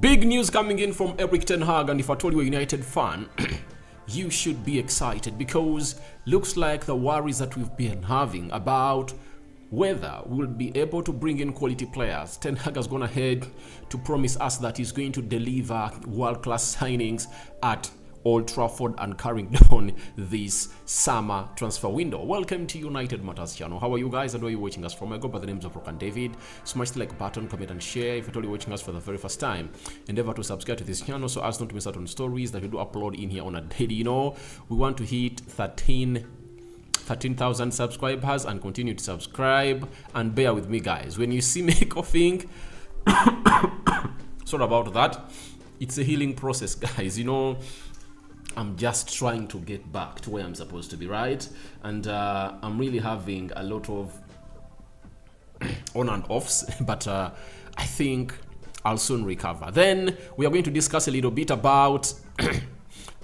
Big news coming in from Erik ten Hag, and if I told you a United fan, you should be excited because looks like the worries that we've been having about whether we'll be able to bring in quality players. Ten Hag has gone ahead to promise us that he's going to deliver world-class signings at Old Trafford and Carrington this summer transfer window. Welcome to United Matters channel. How are you guys and where are you watching us from? I go by the names of Rock and David. Smash the like button, comment and share. If you're totally watching us for the very first time, endeavor to subscribe to this channel so as not to miss out on stories that we do upload in here on a daily. You know, we want to hit 13,000 subscribers and continue to subscribe and bear with me, guys. When you see me coughing, sorry about that. It's a healing process, guys. You know, I'm just trying to get back to where I'm supposed to be, right? And I'm really having a lot of on and offs, but I think I'll soon recover. Then we are going to discuss a little bit about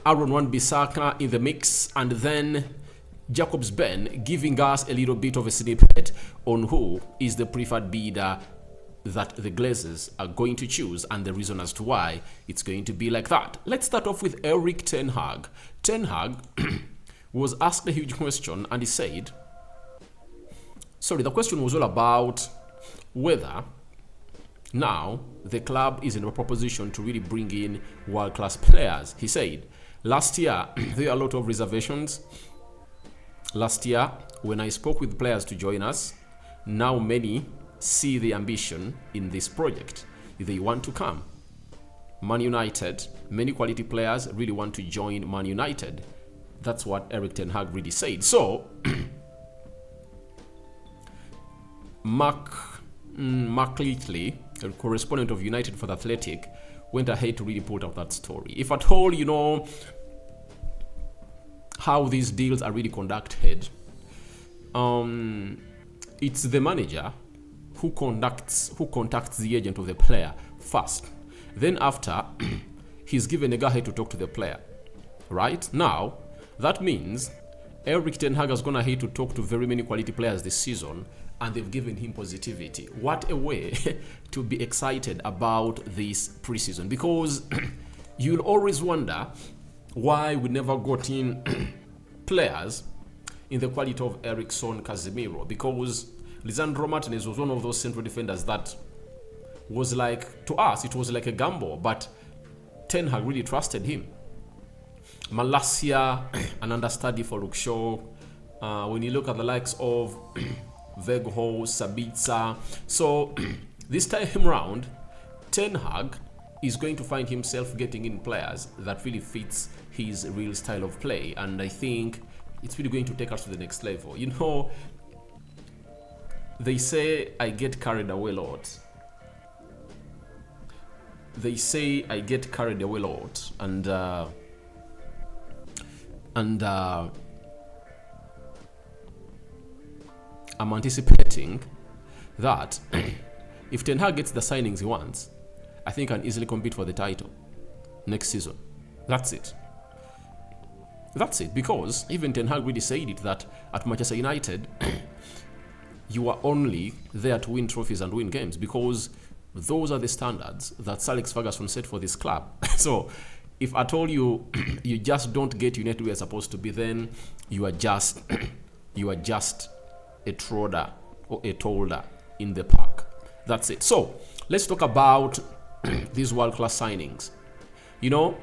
Aaron Wan-Bissaka in the mix, and then Jacobs Ben giving us a little bit of a snippet on who is the preferred bidder that the Glazers are going to choose and the reason as to why it's going to be like that. Let's start off with Erik ten Hag. Ten Hag was asked a huge question and he said, the question was all about whether now the club is in a proposition to really bring in world-class players. He said, last year there are a lot of reservations. Last year when I spoke with players to join us, now many see the ambition in this project. They want to come. Man United, many quality players really want to join Man United. That's what Erik ten Hag really said. So, Mark Leatley, a correspondent of United for the Athletic, went ahead to really put out that story. If at all you know how these deals are really conducted, it's the manager who contacts the agent of the player first. Then after, he's given a go-ahead to talk to the player. Right? Now, that means Erik ten Hag has gone ahead to talk to very many quality players this season, and they've given him positivity. What a way to be excited about this preseason, because you'll always wonder why we never got in players in the quality of Eriksson, Casemiro, because Lisandro Martinez was one of those central defenders that was like, to us, it was like a gamble, but Ten Hag really trusted him. Malacia, an understudy for Luke Shaw. When you look at the likes of Vegho, Sabitzer. So this time round, Ten Hag is going to find himself getting in players that really fits his real style of play. And I think it's really going to take us to the next level. You know, they say I get carried away a lot. They say I get carried away a lot, and I'm anticipating that if Ten Hag gets the signings he wants, I think I can easily compete for the title next season. That's it. That's it, because even Ten Hag really said it, that at Manchester United you are only there to win trophies and win games, because those are the standards that Sir Alex Ferguson set for this club. So if I told you you just don't get United where you're supposed to be, then you are just a trodder or a tolder in the park. That's it. So let's talk about these world-class signings. You know,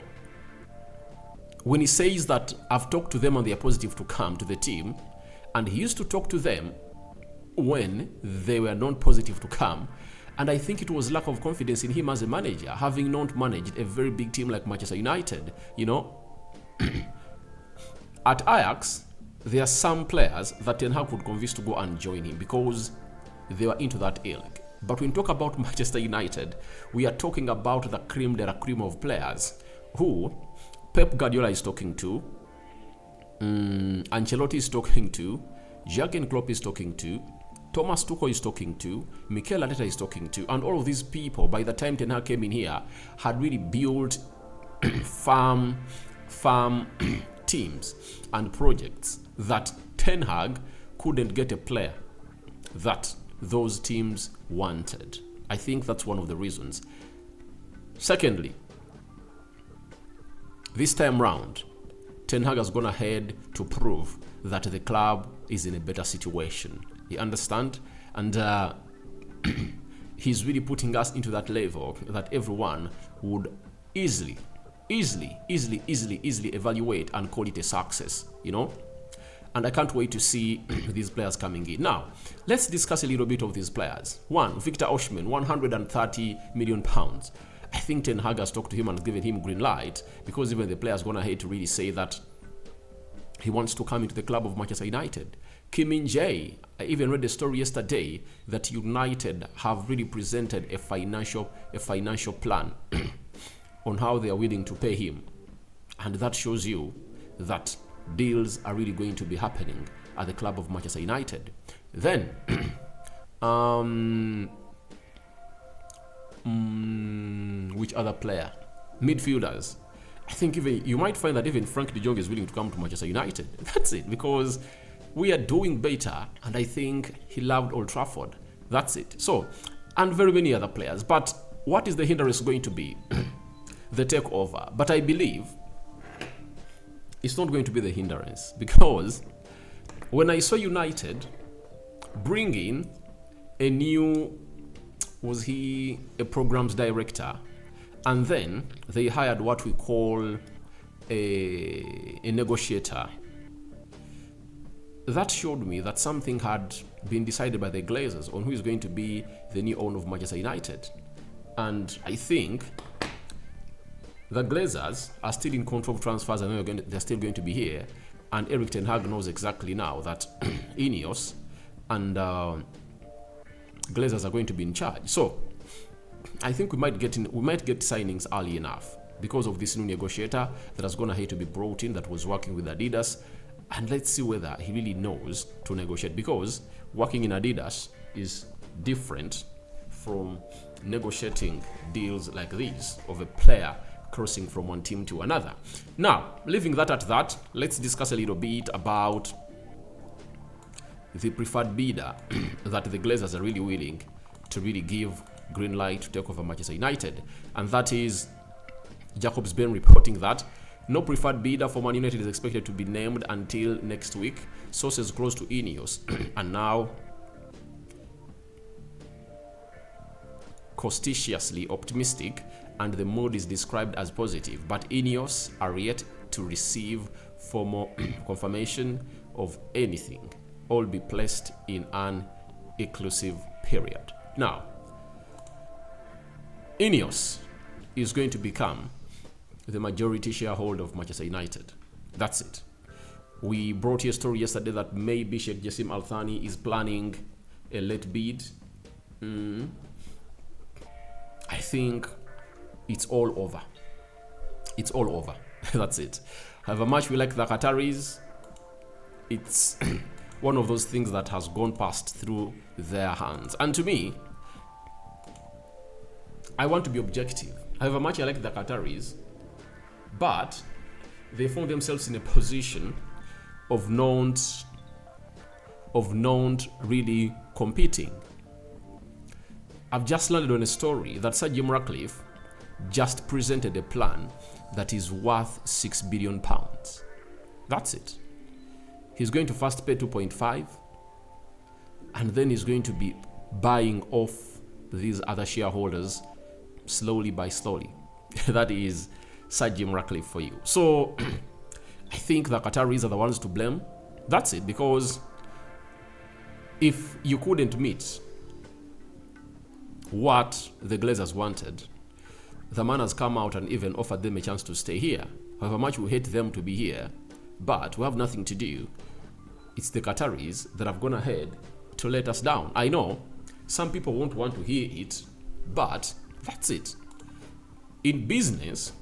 when he says that I've talked to them and they are positive to come to the team, and he used to talk to them when they were not positive to come, and I think it was lack of confidence in him as a manager, having not managed a very big team like Manchester United. You know, at Ajax there are some players that Ten Hag could convince to go and join him because they were into that ilk. But when we talk about Manchester United, we are talking about the cream de la cream of players who Pep Guardiola is talking to, Ancelotti is talking to, Jurgen Klopp is talking to, Thomas Tuchel is talking to, Mikel Arteta is talking to, and all of these people, by the time Ten Hag came in here, had really built farm teams and projects that Ten Hag couldn't get a player that those teams wanted. I think that's one of the reasons. Secondly, this time round, Ten Hag has gone ahead to prove that the club is in a better situation. You understand? And he's really putting us into that level that everyone would easily evaluate and call it a success, you know? And I can't wait to see these players coming in. Now, let's discuss a little bit of these players. One, Victor Osimhen, 130 million pounds. I think Ten Hag has talked to him and given him green light, because even the players gone ahead to really say that he wants to come into the club of Manchester United. Kim Min-jae, I even read a story yesterday that United have really presented a financial plan on how they are willing to pay him. And that shows you that deals are really going to be happening at the club of Manchester United. Then, which other player? Midfielders. I think even you might find that even Frank de Jong is willing to come to Manchester United. That's it, because we are doing better, and I think he loved Old Trafford. That's it. So, and very many other players. But what is the hindrance going to be? The takeover. But I believe it's not going to be the hindrance, because when I saw United bring in a new, was he a programs director, and then they hired what we call a negotiator, that showed me that something had been decided by the Glazers on who is going to be the new owner of Manchester United. And I think the Glazers are still in control of transfers, and they're still going to be here. And Erik ten Hag knows exactly now that INEOS and Glazers are going to be in charge. So I think we might get signings early enough because of this new negotiator that has gone ahead to be brought in, that was working with Adidas. And let's see whether he really knows to negotiate, because working in Adidas is different from negotiating deals like these of a player crossing from one team to another. Now, leaving that at that, let's discuss a little bit about the preferred bidder that the Glazers are really willing to really give green light to take over Manchester United. And that is Jacob's been reporting that no preferred bidder for Man United is expected to be named until next week. Sources close to INEOS and now cautiously optimistic, and the mood is described as positive, but INEOS are yet to receive formal confirmation of anything. All be placed in an inclusive period. Now, INEOS is going to become the majority shareholder of Manchester United. That's it. We brought you a story yesterday that maybe Sheikh Jassim Al Thani is planning a late bid. I think it's all over. It's all over. That's it. However much we like the Qataris, it's one of those things that has gone past through their hands. And to me, I want to be objective. However much I like the Qataris, but they found themselves in a position of not really competing. I've just landed on a story that Sir Jim Ratcliffe just presented a plan that is worth £6 billion. That's it. He's going to first pay 2.5, and then he's going to be buying off these other shareholders slowly by slowly. That is Sir Jim Ratcliffe for you. So I think the Qataris are the ones to blame. That's it, because if you couldn't meet what the Glazers wanted, the man has come out and even offered them a chance to stay here. However much we hate them to be here, but we have nothing to do. It's the Qataris that have gone ahead to let us down. I know some people won't want to hear it, but that's it. In business,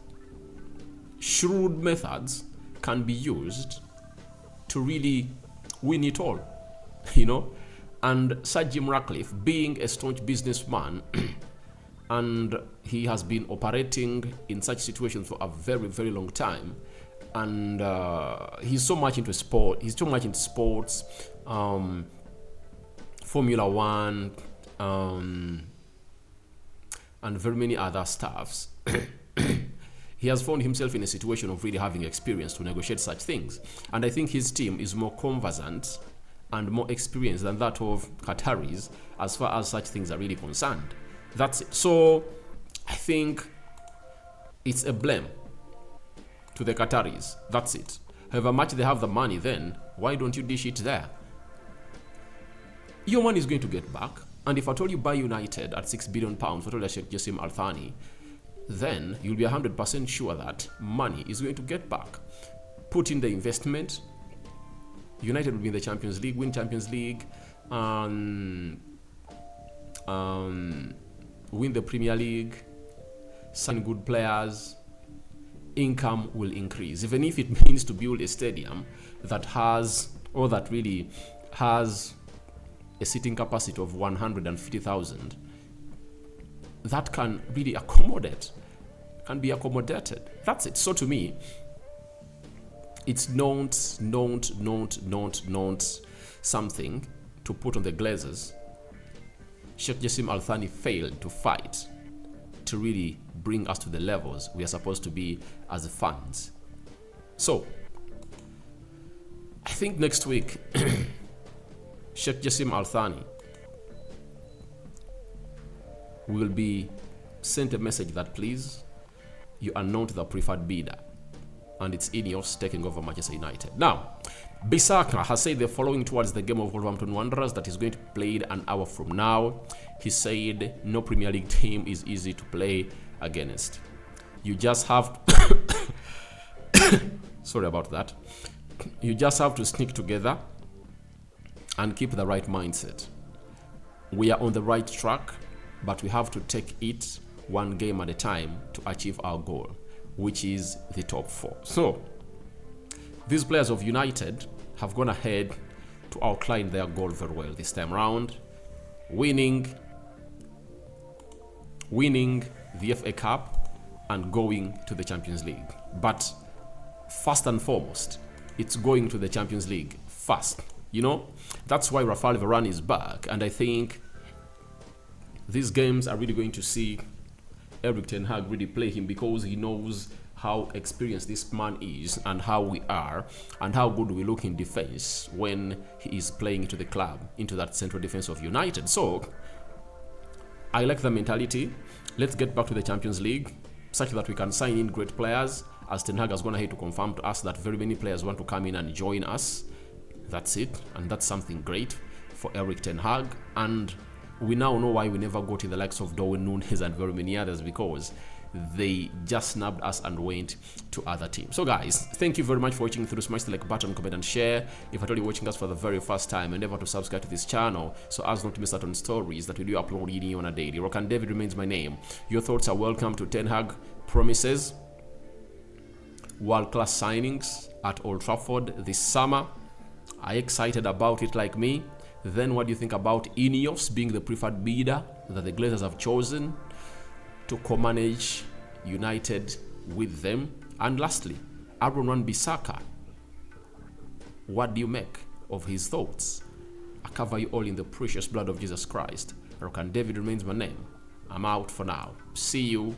shrewd methods can be used to really win it all, you know. And Sir Jim Ratcliffe, being a staunch businessman, and he has been operating in such situations for a very, very long time, and he's so much into sport. He's too much into sports, Formula One, and very many other staffs, he has found himself in a situation of really having experience to negotiate such things. And I think his team is more conversant and more experienced than that of Qataris as far as such things are really concerned. That's it. So I think it's a blame to the Qataris. That's it. However much they have the money, then why don't you dish it there? Your money is going to get back. And if I told you buy United at £6 billion for Sheikh Jassim Al Thani, then you'll be 100% sure that money is going to get back. Put in the investment. United will be in the Champions League, win Champions League, win the Premier League, sign good players, income will increase. Even if it means to build a stadium that has, or that really has a seating capacity of 150,000, that can really can be accommodated. That's it. So to me, it's not something to put on the Glazers. Sheikh Jassim Al Thani failed to fight to really bring us to the levels we are supposed to be as fans. So I think next week Sheikh Jassim Al Thani will be sent a message that please, you are not the preferred bidder, and it's INEOS taking over Manchester United. Now, Bissaka has said the following towards the game of Wolverhampton Wanderers that is going to be played an hour from now. He said no Premier League team is easy to play against. You just have to sorry about that. You just have to stick together and keep the right mindset. We are on the right track, but we have to take it one game at a time to achieve our goal, which is the top 4. So these players of United have gone ahead to outline their goal very well this time around, winning the FA Cup and going to the Champions League. But first and foremost, it's going to the Champions League first. You know, that's why Rafael Varane is back, and I think these games are really going to see Erik ten Hag really play him, because he knows how experienced this man is and how we are and how good we look in defense when he is playing into the club, into that central defense of United. So I like the mentality. Let's get back to the Champions League such that we can sign in great players, as Ten Hag has gone ahead to confirm to us that very many players want to come in and join us. That's it, and that's something great for Erik ten Hag. And we now know why we never got in the likes of Darwin Núñez and very many others, because they just snapped us and went to other teams. So guys, thank you very much for watching through. Smash the like button, comment and share. If at all you're watching us for the very first time, endeavor to subscribe to this channel so as not to miss out on stories that we do upload on a daily. Rock and David remains my name. Your thoughts are welcome. To Ten Hag promises world-class signings at Old Trafford this summer. Are you excited about it like me? Then what do you think about INEOS being the preferred bidder that the Glazers have chosen to co-manage United with them? And lastly, Aaron Wan-Bissaka, what do you make of his thoughts? I cover you all in the precious blood of Jesus Christ. Rock and David remains my name. I'm out for now. See you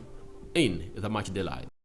in the match day live.